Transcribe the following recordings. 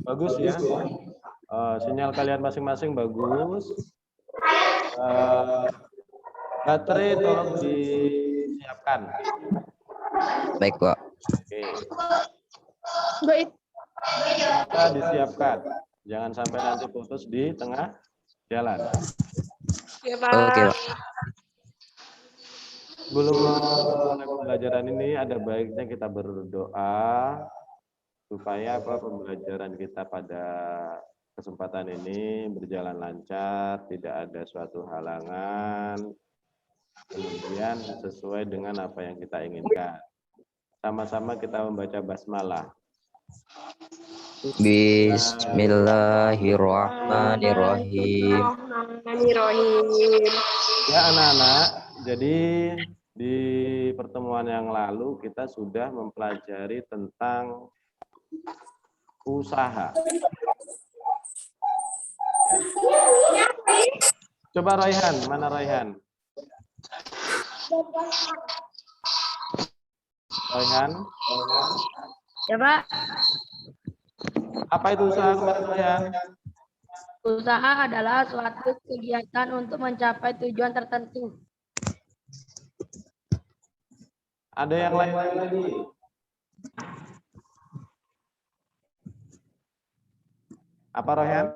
Bagus ya. Sinyal kalian masing-masing bagus. Baterai tolong disiapkan. Baik, Pak. Oke. Baik. Bisa disiapkan. Jangan sampai nanti putus di tengah jalan. Ya, Pak. Oke, Pak. Sebelum mulai pembelajaran ini ada baiknya kita berdoa supaya pembelajaran kita pada kesempatan ini berjalan lancar, tidak ada suatu halangan, kemudian sesuai dengan apa yang kita inginkan. Sama-sama kita membaca basmalah. Bismillahirrahmanirrahim. Ya anak-anak, jadi di pertemuan yang lalu kita sudah mempelajari tentang usaha. Ya. Coba Raihan, mana Raihan? Raihan? Ya, Pak. Apa itu usaha kemarin Raihan? Usaha adalah suatu kegiatan untuk mencapai tujuan tertentu. Ada yang lain lagi? Apa Raihan?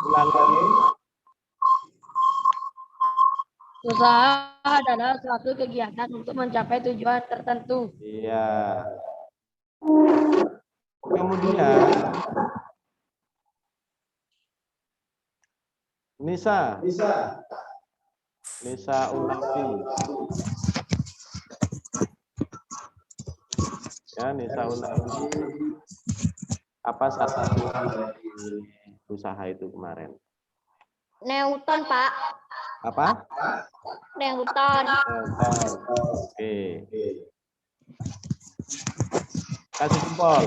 Ulang lagi. Usaha adalah suatu kegiatan untuk mencapai tujuan tertentu. Iya. Kemudian Nisa Unafi. Ya, Nisa Unafi. Apa satu dari usaha itu kemarin? Newton, Pak. Apa? Newton. Oke. Kasih jempol.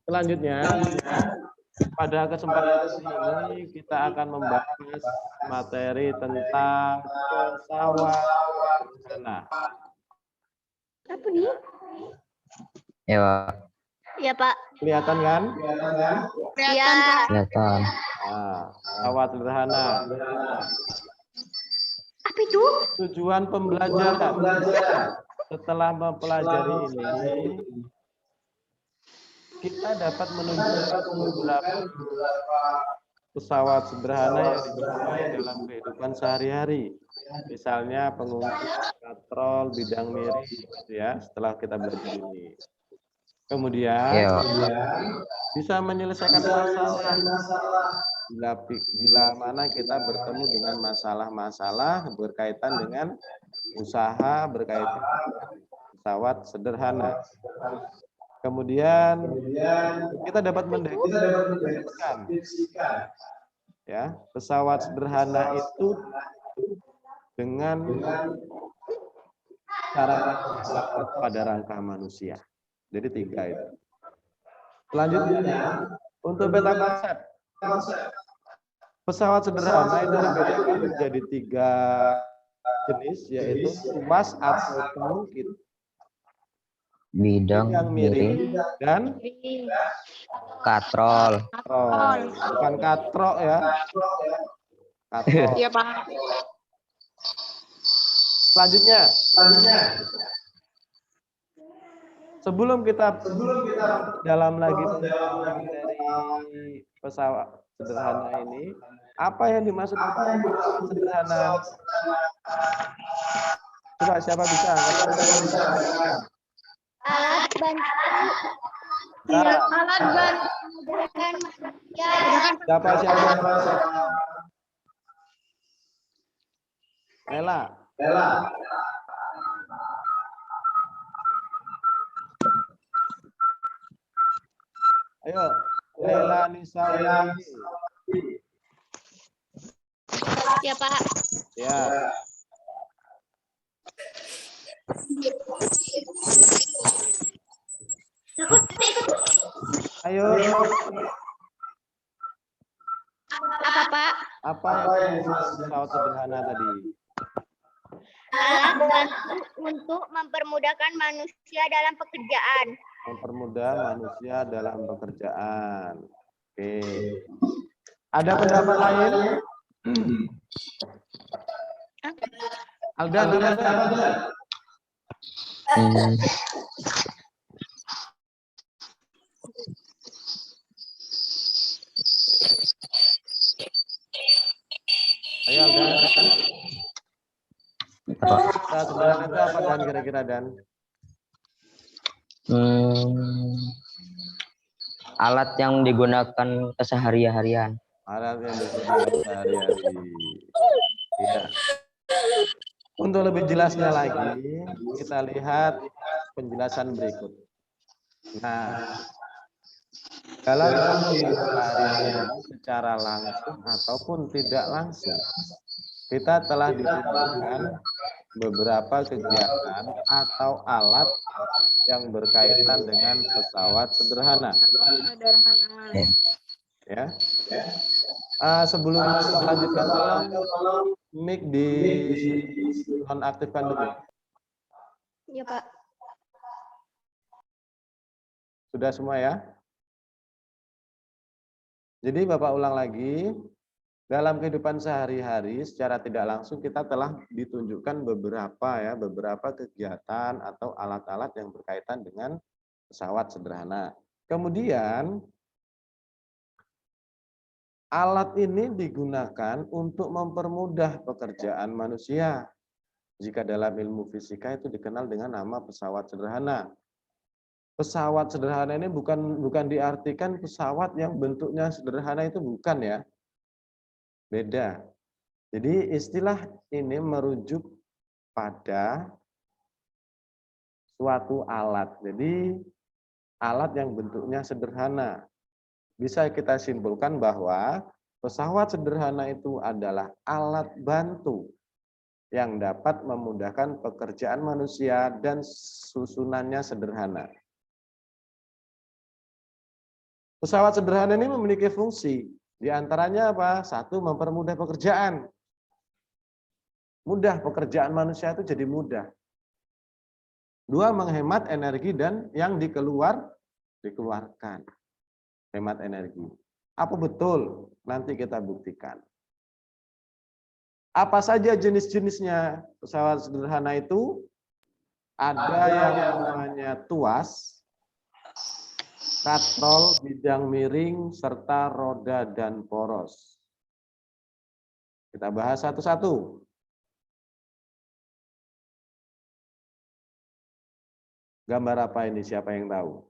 Selanjutnya, pada kesempatan ini kita akan membahas materi tentang pesawat sederhana. Apa nih? Ya, Pak. Ya, Pak. Kelihatan kan? Iya. Kelihatan. Nah, pesawat sederhana. Apa itu? Tujuan pembelajaran. Setelah mempelajari ini, kita dapat menunjukkan beberapa pesawat sederhana yang dipakai dalam kehidupan sehari-hari. Misalnya pengungsi, patrol, bidang miring, gitu ya. Setelah kita belajar ini, kemudian bisa menyelesaikan masalah. Bila mana kita bertemu dengan masalah-masalah berkaitan dengan usaha, berkaitan dengan pesawat sederhana. Kemudian kita dapat mendefinisikan ya, pesawat sederhana itu dengan cara pada rangka manusia. Jadi 3 itu. Selanjutnya untuk beta konsep. Pesawat sederhana itu dibedakan menjadi 3 jenis, yaitu tuas atau pengungkit, Bidang miring dan katrol. bukan katrok ya. Katrok. Iya, Pak. Selanjutnya. Sebelum kita dalam lagi dari pesawat sederhana ini, apa yang dimaksud pesawat sederhana? Coba siapa bisa? Alat bantu. Sarah. Alat bantu menggunakan manusia. Siapa? Lela. Ayo, Lela Nisa. Ya, Pak. Ya. Ayo. Apa, Pak? Apa yang pesawat sederhana tadi? Alat bantu untuk mempermudahkan manusia dalam pekerjaan. Mempermudah manusia dalam pekerjaan. Oke. Ada pendapat lain? Aldan, ada. Hmm, Ayo Aldan. Kata sederhana itu apa Dan kira-kira Dan? Alat yang digunakan kesehari-harian. Alat yang digunakan sehari-hari. Iya. Untuk lebih jelasnya lagi, kita lihat penjelasan berikut. Nah, dalam kehidupan sehari-hari secara langsung ataupun tidak langsung, kita telah diberikan beberapa kegiatan atau alat yang berkaitan dengan pesawat sederhana. Ya. Sebelum melanjutkan, tolong mic di nonaktifkan dulu. Ya, Pak. Sudah semua ya? Jadi Bapak ulang lagi, dalam kehidupan sehari-hari secara tidak langsung kita telah ditunjukkan beberapa kegiatan atau alat-alat yang berkaitan dengan pesawat sederhana. Kemudian alat ini digunakan untuk mempermudah pekerjaan manusia. Jika dalam ilmu fisika itu dikenal dengan nama pesawat sederhana. Pesawat sederhana ini bukan diartikan pesawat yang bentuknya sederhana, itu bukan ya. Beda. Jadi istilah ini merujuk pada suatu alat. Jadi alat yang bentuknya sederhana. Bisa kita simpulkan bahwa pesawat sederhana itu adalah alat bantu yang dapat memudahkan pekerjaan manusia dan susunannya sederhana. Pesawat sederhana ini memiliki fungsi, di antaranya apa? Satu, mempermudah pekerjaan. Mudah, pekerjaan manusia itu jadi mudah. Dua, menghemat energi dan yang dikeluarkan. Hemat energi. Apa betul? Nanti kita buktikan. Apa saja jenis-jenisnya pesawat sederhana itu? Ada yang namanya tuas, katrol, bidang miring, serta roda dan poros. Kita bahas satu-satu. Gambar apa ini? Siapa yang tahu?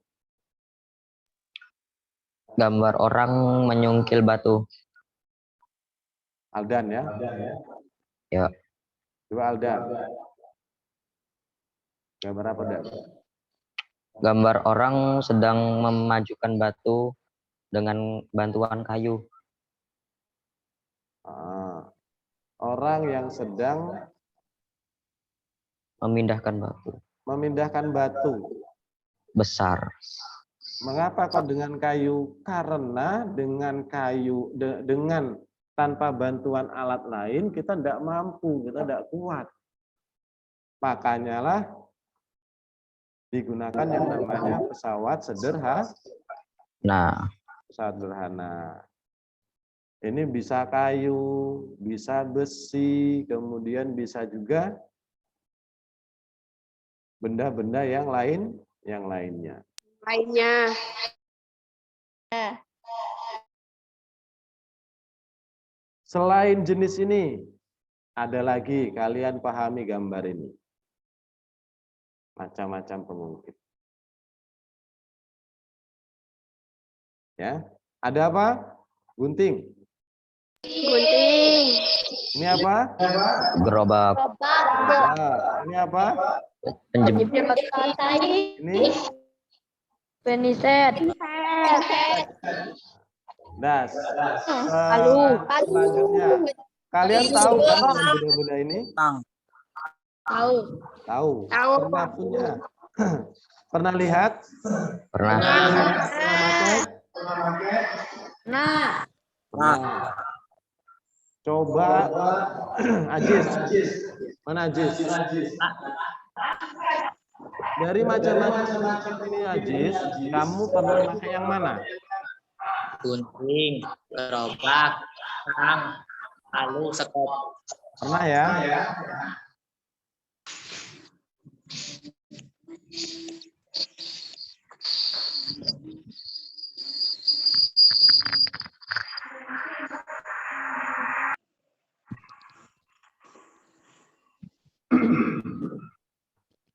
Gambar orang menyungkil batu. Aldan ya? Ya. Coba Aldan. Gambar apa, Dan? Gambar orang sedang memajukan batu dengan bantuan kayu. Orang yang sedang Memindahkan batu besar. Mengapa kok dengan kayu? Karena dengan tanpa bantuan alat lain kita tidak mampu, kita tidak kuat. Makanya lah digunakan yang namanya pesawat sederhana. Nah, Pesawat sederhana. Ini bisa kayu, bisa besi, kemudian bisa juga benda-benda yang lainnya. Selain jenis ini, ada lagi, kalian pahami gambar ini. Macam-macam pengungkit. Ya, ada apa? Gunting. Ini apa? gerobak, Ini apa? penjepit, Ini Peniset. das. Selanjutnya, kalian tahu kan dengan benda-benda ini? Tahu. Tahu. Pernah punya? Pernah lihat? pernah. Nah, Coba Ajis, Mana Ajis? Dari macam-macam ini Ajis, kamu pernah pakai yang mana? Gunting, gerobak, tang, lalu sekop. Pernah ya?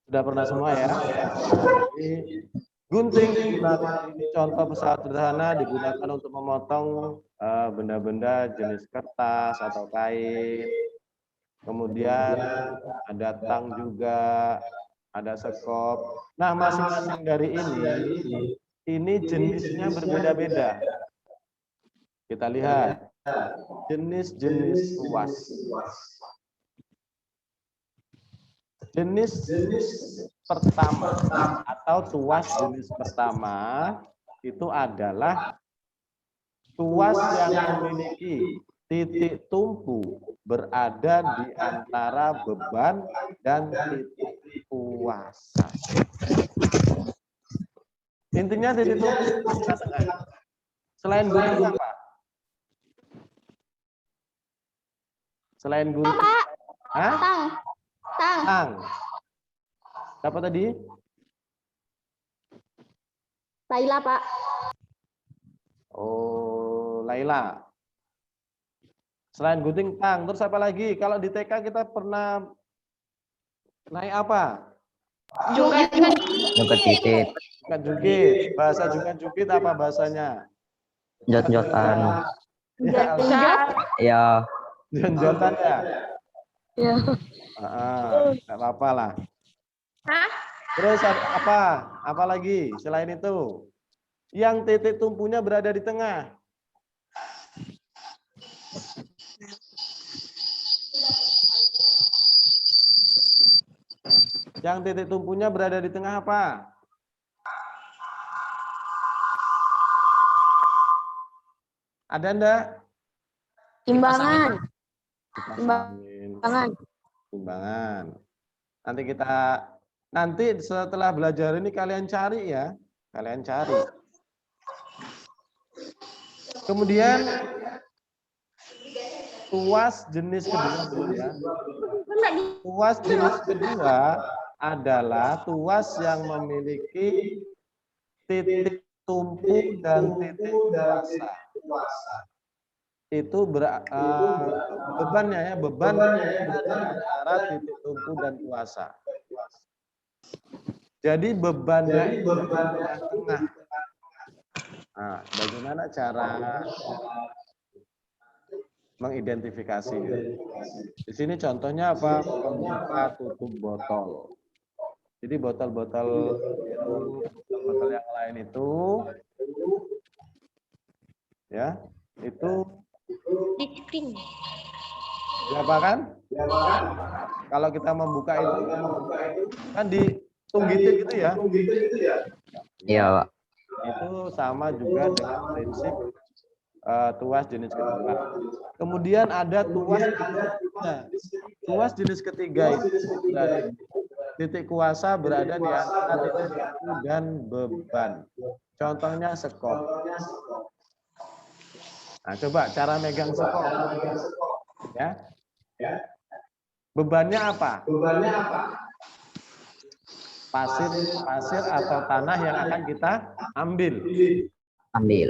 Sudah pernah semua ya? Jadi, gunting ini contoh pesawat sederhana digunakan untuk memotong benda-benda jenis kertas atau kain. Kemudian ada tang juga, ada sekop. Nah, masing-masing dari ini jenisnya berbeda-beda. Kita lihat jenis-jenis tuas. Jenis pertama atau tuas jenis pertama itu adalah tuas yang memiliki titik tumpu berada di antara beban dan titik kuasa. Intinya titik tumpu di tengah-tengah. Selain gunting apa? Selain gunting? Hah? Tang. Siapa tadi? Laila, Pak. Oh, Laila. Selain gunting, tang. Terus apa lagi? Kalau di TK kita pernah naik apa? Jungkat titit, Jungkat jungkit. Bahasa jungkat jungkit apa bahasanya? jot-jotan. Ya, Ya, jot-jotan ya. Ya. Nggak apa-apa lah. Terus apa? Apa lagi selain itu? Yang titik tumpunya berada di tengah. Yang titik tumpunya berada di tengah apa? Ada enggak? Timbangan. Timbangan. Timbangan. Nanti setelah belajar ini kalian cari ya. Kalian cari. Kemudian tuas jenis kedua ya. Tuas jenis kedua adalah tuas yang memiliki titik tumpu dan titik kuasa. Itu bebannya ya, beban antara titik tumpu dan kuasa. Jadi bebannya itu tengah. Nah, bagaimana cara mengidentifikasinya? Di sini contohnya apa? Pembuka tutup botol. Jadi botol-botol yang lain itu, ya, itu diapakan? Kalau kita membuka itu kan ditunggitin gitu ya. iya, Pak. Itu sama juga dengan prinsip tuas jenis kedua. Kemudian ada tuas ketiga. Tuas jenis ketiga itu titik kuasa berada di antara titik tumpu dan beban. Contohnya sekop. Nah, coba cara megang sekop. Ya. Bebannya apa? Pasir atau tanah yang akan kita ambil.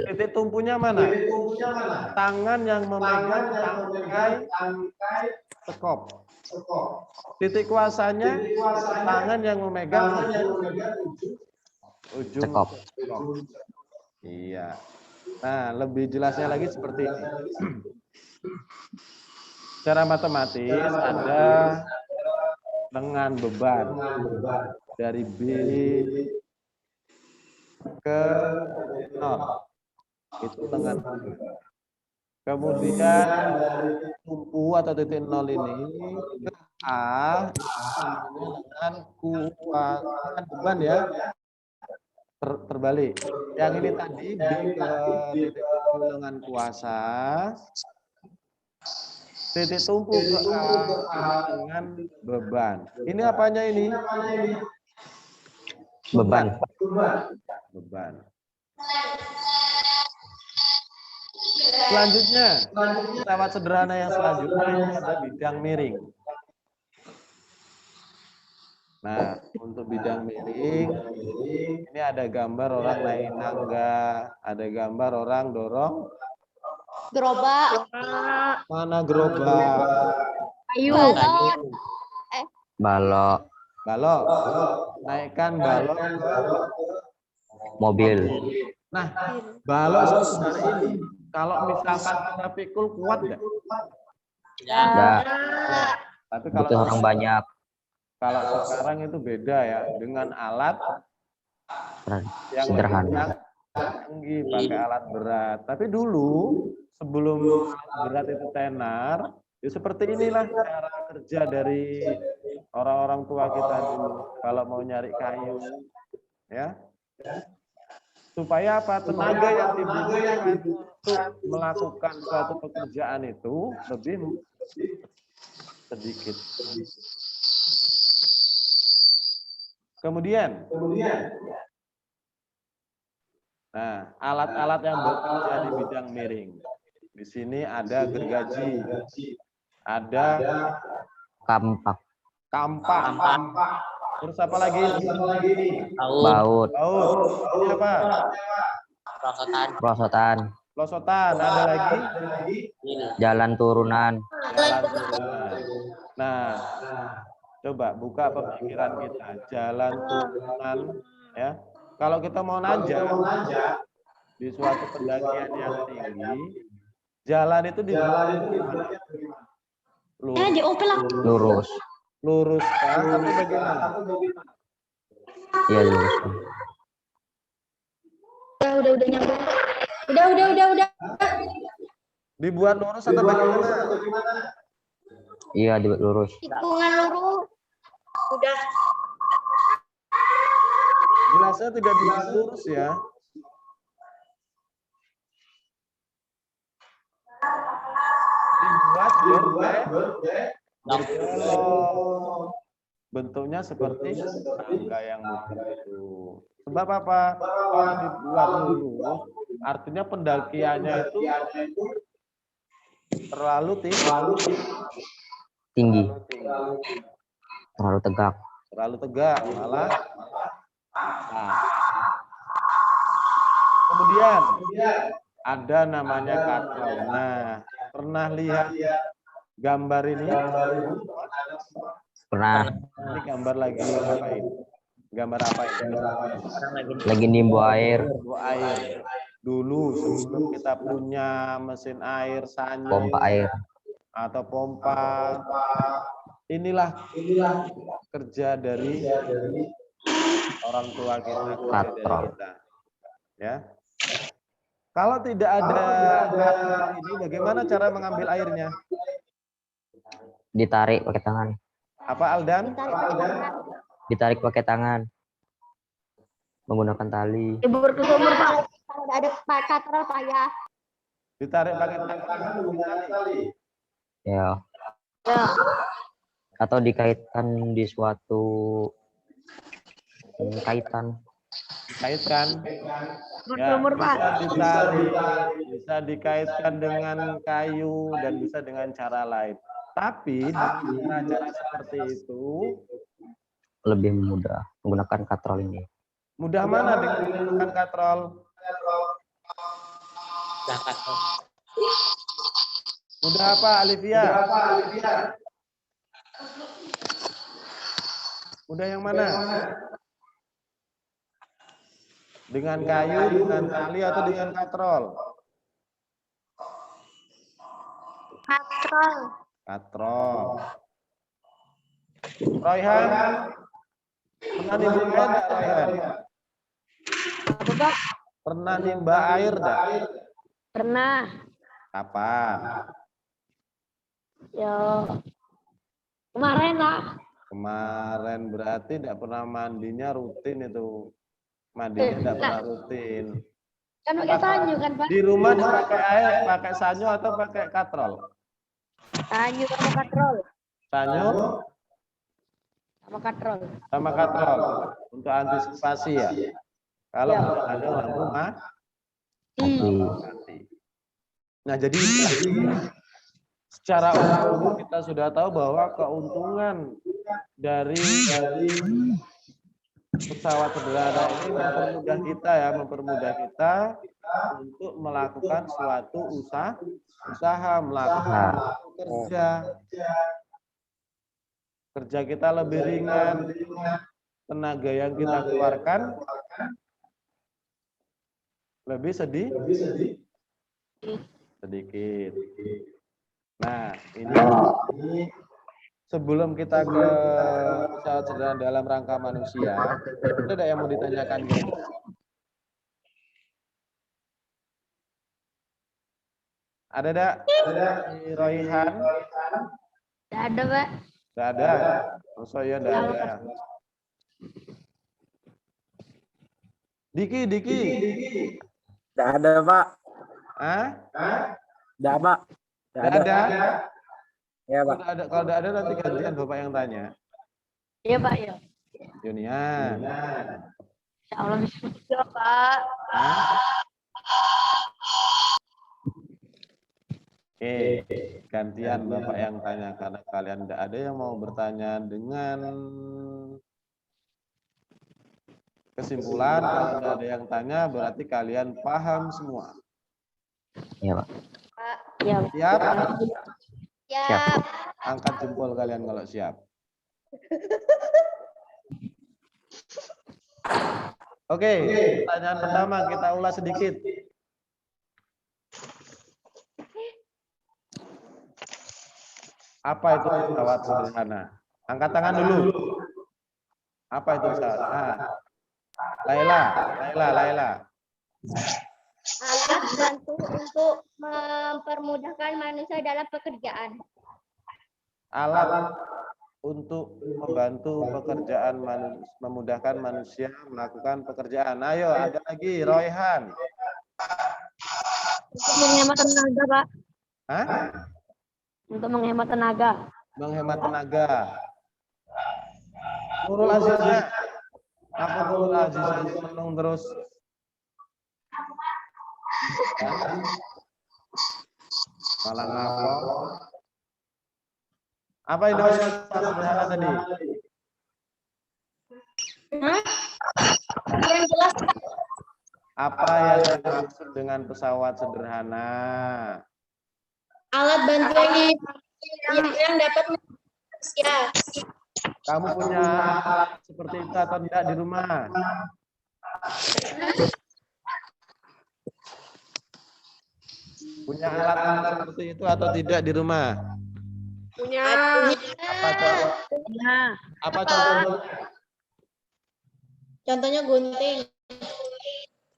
Titik tumpunya mana? Tangan yang memegang tangkai sekop. Titik kuasanya tangan yang memegang ujung sekop. Iya. Nah, lebih jelasnya lagi seperti ini. Secara matematis ada dengan beban dari B ke 0. Itu dengan kemudian dari tumpu atau titik 0 ini ke A dengan kuasa beban ya. Terbalik. Yang ini tadi B ke titik tumpu dengan kuasa. Titik tumpu ke A dengan beban. Ini apanya ini? Beban. Beban. Selanjutnya, lewat sederhana yang selanjutnya ini ada bidang miring. Nah, untuk bidang miring, ini ada gambar orang naik tangga, ada gambar orang dorong. Gerobak. Mana gerobak? Ayo. Balok. Balok. Naikkan balok ke Mobil. Nah, balok sebesar ini, kalau misalkan kita pikul kuat nggak? Dah. Tapi kalau Butuh orang banyak. kalau sekarang itu beda ya, dengan alat yang Sederhana. canggih, pakai alat berat. Tapi dulu sebelum alat berat itu tenar, ya seperti inilah cara kerja dari orang-orang tua kita dulu. Kalau mau nyari kayu, ya. Supaya apa? Tenaga yang dibutuhkan untuk melakukan suatu pekerjaan itu lebih sedikit. Kemudian, nah, alat-alat yang bekerja di bidang miring. Di sini ada gergaji, ada Kampak. kampak, terus apa lagi? Baut. Baut. Ini apa? Perosotan. Perosotan. Pelosotan. Ada lagi? Jalan turunan. Jalan turunan. Nah, coba buka pemikiran kita. Jalan turunan, ya. Kalau kita mau nanjak di suatu pendakian yang tinggi, jalan itu Lurus. lurus kah atau bagaimana? Iya, lurus. Udah nyambung. Udah. Dibuat lurus atau bagaimana? Iya, dibuat lurus. Tikungan lurus. Udah. Jelasnya tidak dibuat lurus ya. Dibuat berbelok. Bentuknya seperti tangga yang begitu. Sebab apa? Kalau dibuat lurus, artinya pendakiannya itu terlalu Tinggi. Terlalu tegak. terlalu tegak, malah. Nah. Kemudian ada namanya katrol. Nah, pernah lihat gambar ini? Pernah. Ini gambar lagi apa ini? Gambar apa ini? Lagi nimbu air. Nimbu air. Dulu sebelum kita punya mesin air, sanyo, Pompa air. atau pompa, inilah kerja dari orang tua kita, kerja dari Katrol. kita. Ya. Kalau tidak ada ini, bagaimana cara mengambil airnya? Ditarik pakai tangan. Apa Aldan? Ditarik pakai tangan. Menggunakan tali. Libur ke sumur, Pak. Kalau udah ada katrol payah. Ditarik pakai tangan. Ya. Atau dikaitkan di suatu kaitan. Kaitkan. Ya, Sumur, Pak. bisa dikaitkan dengan kayu dan bisa dengan cara lain. Tapi cara-cara seperti itu Lebih mudah menggunakan katrol ini. mudah mana dengan menggunakan katrol? Mudah apa, Alivia? Mudah yang mana? Dengan kayu, dengan tali, atau dengan katrol? Katrol. Katrol. Royhan, pernah nimba air enggak, Royhan? Apa, Pak? Pernah nimba air enggak? Pernah. Kapan? Ya. Kemarin lah. Kemarin berarti enggak pernah mandinya rutin itu. Mandinya enggak pernah rutin. Kan pakai sanyo kan, Pak? Di rumah dipakai air, pakai sanyo atau pakai katrol? Tanyu sama katrol. Sanyo Sama katrol. sama katrol untuk antisipasi ya. Kalau Ya. sudah ada lampu mati. Nah, jadi secara umum kita sudah tahu bahwa keuntungan dari pesawat sederhana ini mempermudah kita untuk melakukan suatu usaha melakukan kerja kita lebih ringan, tenaga yang kita keluarkan lebih sedikit. Nah, ini sebelum kita ke pesawat sederhana dalam rangka manusia, ada yang mau ditanyakan kira-kira? Ada enggak? Royhan? Tidak ada, Pak. Enggak ada. Masa ya enggak ada. Diki. Tidak ada, Pak. Hah? Tidak, Pak. Enggak ada? Ya, Pak. Kalau enggak ada nanti gantian Bapak yang tanya. Iya, Pak, ya. Yunian. Ya Allah, bisa, Pak. Oke, gantian Bapak yang tanya karena kalian tidak ada yang mau bertanya dengan kesimpulan. Kalau tidak ada yang tanya berarti kalian paham semua. Iya, Pak. Ya. Siap? Siap. Angkat jempol kalian kalau siap. Oke, pertanyaan pertama kita ulas sedikit. Apa itu pesawat sederhana? Angkat tangan dulu. Apa itu pesawat? Laila. Alat bantu untuk mempermudahkan manusia dalam pekerjaan. Alat untuk membantu pekerjaan memudahkan manusia melakukan pekerjaan. Ayo, ada lagi Royhan. Untuk menghemat tenaga, Pak. Hah? Untuk menghemat tenaga. Menghemat tenaga. Nurul Azizah. Apa Nurul Azizah seneng terus? Malah ngapa? Apa itu sederhana tadi? Yang jelas, Apa yang dimaksud dengan pesawat sederhana? alat bantuan yang dapat manusia. Kamu punya alat seperti itu atau tidak di rumah? Punya alat seperti itu atau tidak di rumah? Punya. Apa contohnya? Contohnya gunting.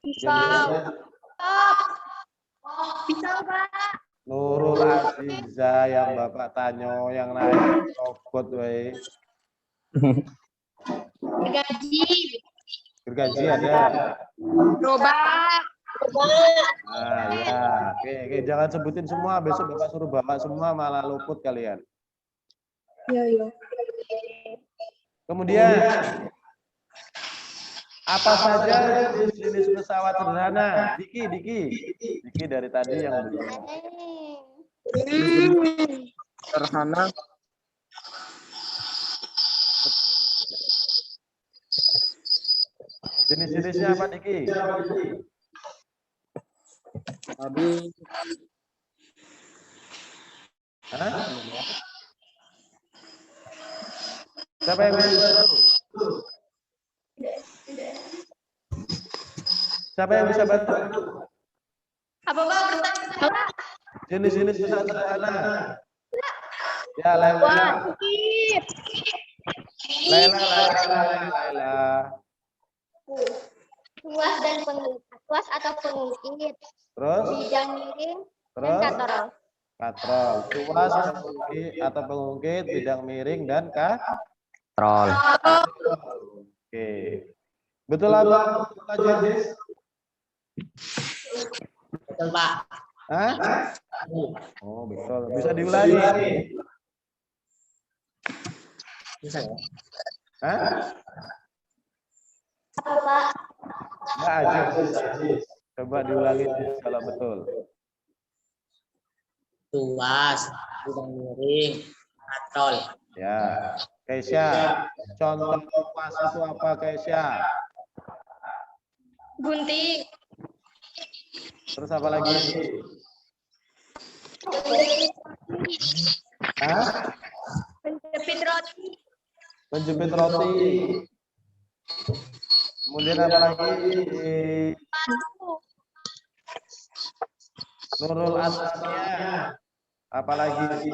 Pisau. Pisau, Pak. Nurul Azizah yang Bapak tanya yang naik robot wae. Gergaji ada. Gerobak. Nah, ya. Oke, jangan sebutin semua, besok Bapak suruh bawa semua malah luput kalian. Iya. Kemudian apa saja jenis pesawat sederhana? Diki dari tadi yang belum. Sederhana. Jenis-jenisnya apa Diki? Tadi Hah? Siapa yang bisa bantu? Siapa yang bisa bantu? Apa, Pak? Bertanya. Jenis-jenis pesawat sederhana. Ya, Laila. Tuas atau pengungkit. Terus? Bidang miring dan Terus? katrol. Katrol. Tuas atau pengungkit, bidang miring dan Troll. Oke. Betul apa? betul, Pak. Hah? Oh, betul. Bisa diulangi. Bisa ya? Hah? Apa, Pak? Enggak aja. Coba diulangi kalau betul. Tuas, bidang miring, katrol. Ya. Keisha, contoh tuas itu apa, Keisha? Gunting. Terus apa lagi? Hah? Penjepit roti. Menjepit roti. Kemudian apa lagi? Nurul Asmia. Apa lagi?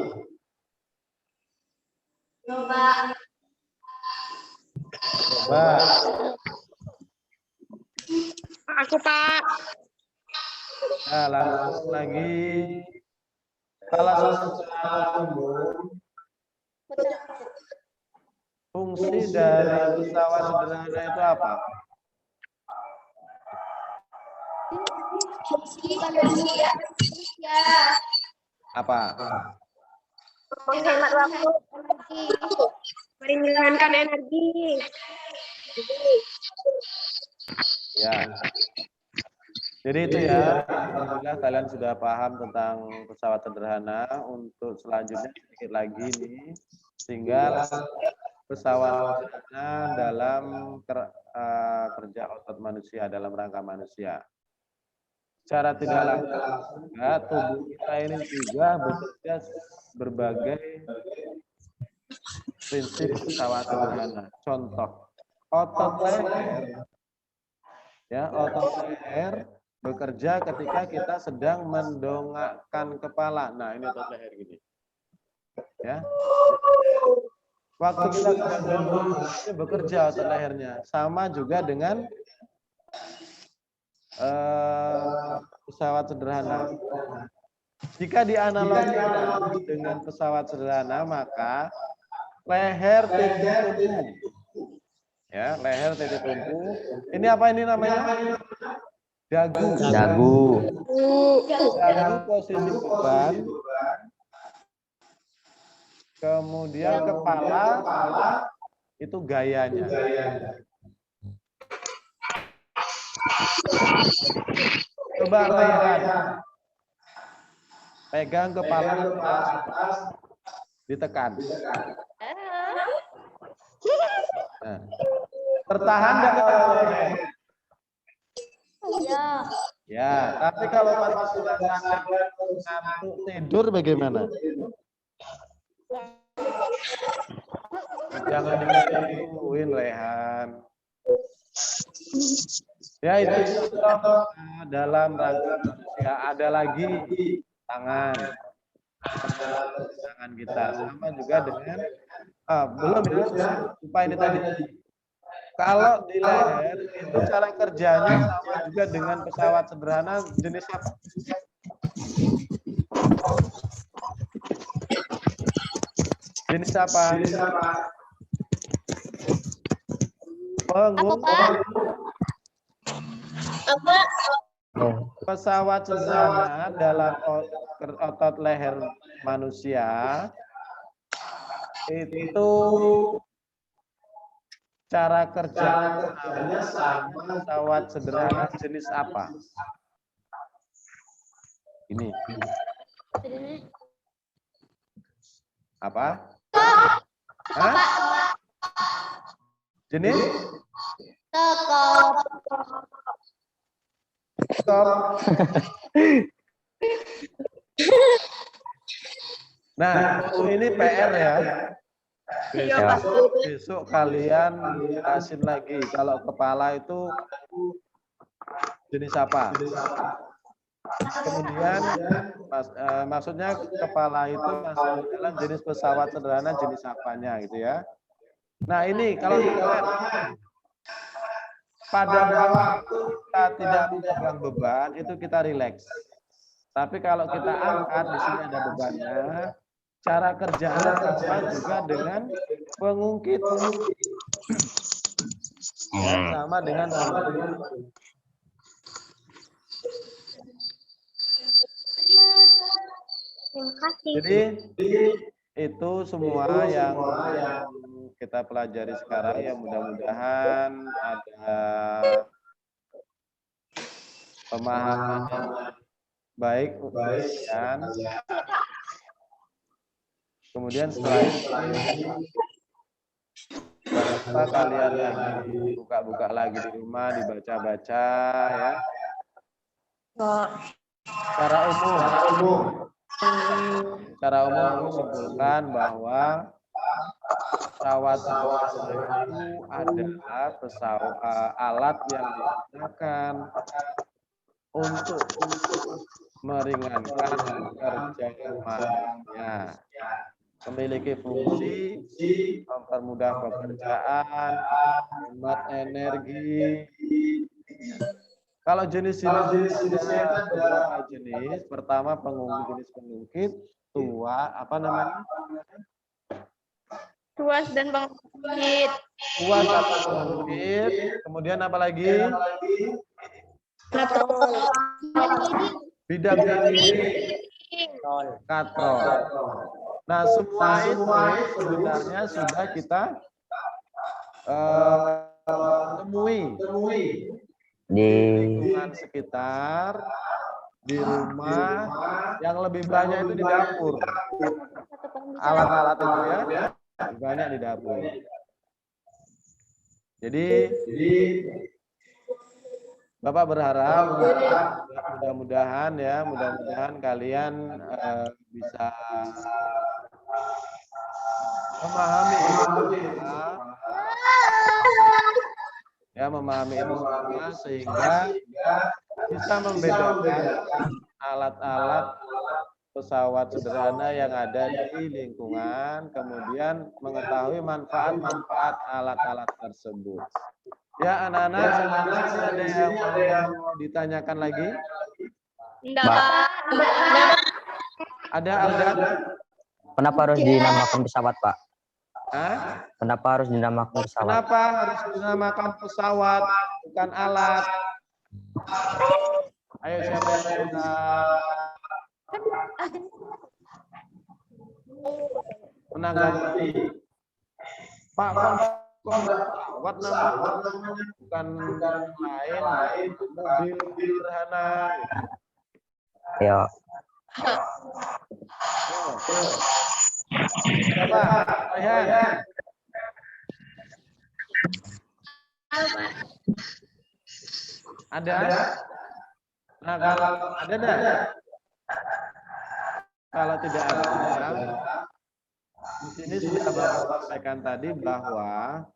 Coba. Coba. Aku, Pak. Nah, langsung lagi. Salah satu fungsi dari pesawat sederhana itu apa? Apa? Menghemat waktu, energi. Meringankan energi. Ya. Jadi itu ya, alhamdulillah kalian sudah paham tentang pesawat sederhana. Untuk selanjutnya sedikit lagi nih, tinggal pesawat sederhana dalam kerja otot manusia, dalam rangka manusia. Secara tidak langsung juga tubuh kita ini juga bekerja berbagai prinsip pesawat sederhana. Contoh, otot leher. Ya, otot leher bekerja ketika kita sedang mendongakkan kepala. Nah, ini otot leher gini. Ya. Waktu kita sedang mendongak, ini bekerja otot lehernya. Sama juga dengan pesawat sederhana. Jika dianalogikan dengan pesawat sederhana, maka leher titik tumpu. Ya, leher titik tumpu. Ini apa ini namanya? Dagu. Dagu. Dagu posisi beban. Kemudian kepala itu gayanya. Coba lihat. Pegang kepala atas, ditekan. Nah, tertahan nggak kalau leher? Iya. Ya, tapi kalau pas sudah ngantuk tidur bagaimana? Jangan digituin, Rehan. Ya, itu contoh dalam rangka manusia. Ada lagi tangan kita, sama juga dengan belum ya, lupa ini tadi. Kalau di leher itu cara kerjanya sama juga dengan pesawat sederhana jenis apa? Jenis apa? Apa? Pesawat sederhana dalam otot leher manusia itu cara kerjanya sama pesawat sederhana jenis apa? Ini. Apa? Hah? Jenis? Stop. Nah, ini PR ya. Besok kalian jelasin lagi kalau kepala itu jenis apa. Kemudian maksudnya kepala itu masuk dalam jenis pesawat sederhana jenis apanya gitu ya. Nah ini kalau pada waktu kita tidak memegang beban itu kita rileks. Tapi kalau kita angkat di sini ada bebannya, cara kerjanya sama juga dengan pengungkit. Ya, sama dengan pengungkit. Terima kasih. Jadi itu semua yang kita pelajari sekarang ya mudah-mudahan ada pemahaman yang baik untuk kalian. Kemudian setelah ini apa kalian lagi buka-buka lagi di rumah, dibaca-baca ya. Secara umum menyimpulkan bahwa pesawat itu adalah alat yang digunakan untuk meringankan kerja manusia. Memiliki fungsi mempermudah pekerjaan, hemat energi. Kalau jenis-jenis beberapa jenis, pertama jenis pengungkit, Tuas dan pengungkit. Tuas atau pengungkit, kemudian apa lagi? Bidang katrol. Nah, semua itu sebenarnya sudah kita temui di lingkungan sekitar, di rumah, yang lebih banyak itu di dapur. Alat-alat itu ya, lebih banyak di dapur. Jadi Bapak berharap mudah-mudahan kalian bisa memahami ilmu kita, sehingga bisa membedakan alat-alat pesawat sederhana yang ada di lingkungan, kemudian mengetahui manfaat-manfaat alat-alat tersebut. Ya, anak-anak, ada yang mau ditanyakan lagi? Enggak, Pak. Ada? Kenapa harus dinamakan pesawat, Pak? Hah? Kenapa harus dinamakan pesawat? Kenapa harus dinamakan pesawat, bukan alat? Ayo siapa yang bisa menanggapi? Pak, pesawat namanya bukan lain, mobil sederhana. Ya, Siapa? Ayhan. Ada? Nah, kalau ada dah. Kalau tidak ada, di sini sudah Bapak sampaikan tadi bahwa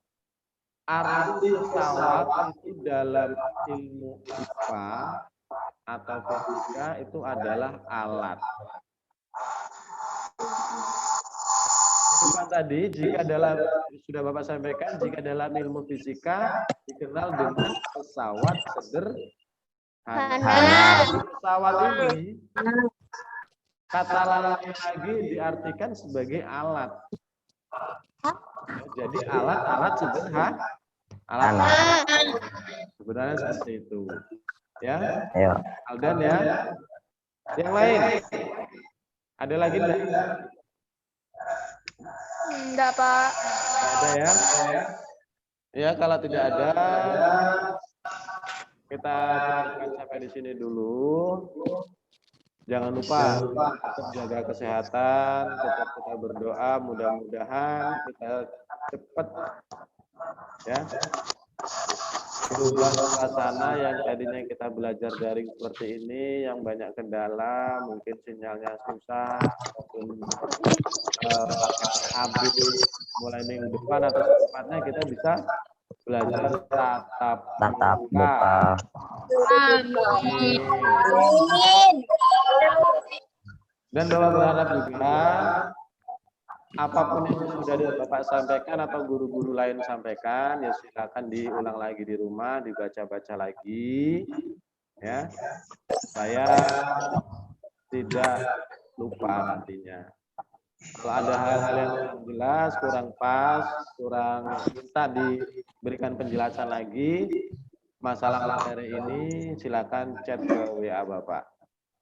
arti pesawat itu dalam ilmu IPA atau fisika itu adalah alat. Bukan tadi, jika sudah Bapak sampaikan, jika dalam ilmu fisika dikenal dengan pesawat sederhana. Pesawat ini kata lain lagi diartikan sebagai alat. Jadi alat-alat sederhana. Sebenarnya seperti itu. Ya. ya. Aldan ya. Yang lain? Ada lagi enggak? Enggak, Pak. Ada ya? Ya, kalau tidak ada, kita akan sampai di sini dulu. Jangan lupa tetap jaga kesehatan, tetap kita berdoa, mudah-mudahan kita cepat ya berubah suasana yang tadinya kita belajar daring seperti ini, yang banyak kendala, mungkin sinyalnya susah, ataupun habis mulai minggu depan atau secepatnya kita bisa belajar tatap muka. Dan Bapak berharap juga apapun yang sudah Bapak sampaikan atau guru-guru lain sampaikan, ya silakan diulang lagi di rumah, dibaca-baca lagi, ya, supaya tidak lupa nantinya. Kalau ada hal-hal yang kurang jelas, kurang pas, kurang minta diberikan penjelasan lagi masalah materi ini, silakan chat ke WA Bapak.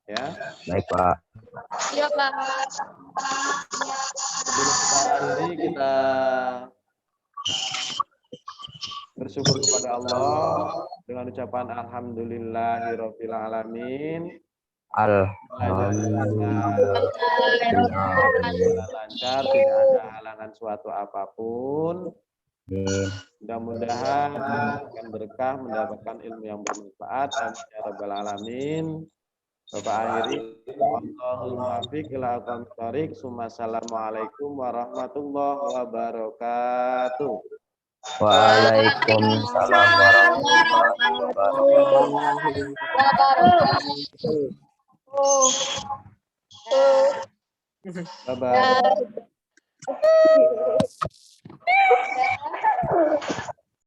Ya. Baik, Pak. Iya, Pak. Sebelum kita akhiri, kita bersyukur kepada Allah dengan ucapan alhamdulillahirabbil alamin. Alhamdulillah. Lancar, tidak ada halangan suatu apapun. Mudah-mudahan mendapatkan berkah, mendapatkan ilmu yang bermanfaat. Amin ya rabbal alamin. Bapak akhiri, Allahul muwaffiq ila aqwamit thoriq. Assalamualaikum warahmatullahi wabarakatuh. Waalaikumsalam warahmatullahi wabarakatuh. Bye-bye.